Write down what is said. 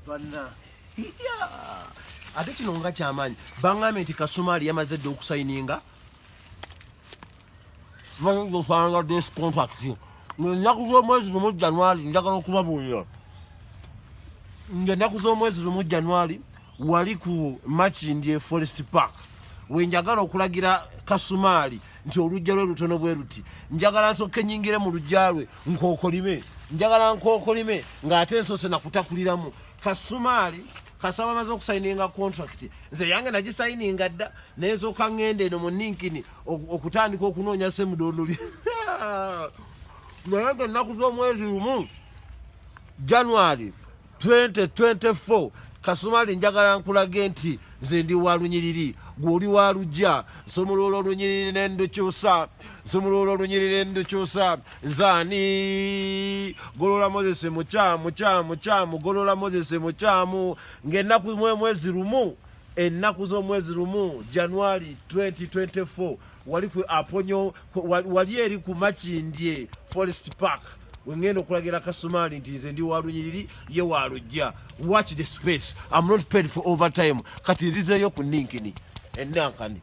Bana. Ate kino nga kyamaanyi baŋŋambye nti Kasumali yamaze dde okusayininga osanga this contract ennaku z'omwezi lumu January njagala okubabuulira ng'ennaku z'omwezi lumu January wali ku Makindye Forest Park we njagala okulagira Kasumali nti olujja lwe lutono bwe ruti njagala nsooke nnyingire mu lujja lwe nkookolime njagala nkookolime ng'ate nsoose nakutakuliramu Kasumali kasaba amaze okusayininga contract nze yange nagisayininga dda naye nsooka ŋŋenda eno mu Ninkini okutandika okunoonya semudondoli naye ng'ennaku z'omwezi lumu January 2024 Kasumali njagala nkulage nti nze ndi wa lunyiriri gw'oli wa lujja nsomulula olunyiriri ne ndukyusa nsomulula olunyiriri ndukyusa nzaani Golola Moses mukyamu Golola Moses mukyamu ng'ennaku mwezi lumu ennaku z'omwezi lumu January 2024 wali ku Aponyo wali eri ku Makindye Forest Park wengenda okulagira Kasumali nti nze ndi wa lunyiriri ye wa lujja watch the space I'm not paid for overtime kati nzizeeyo ku Ninkini ennankani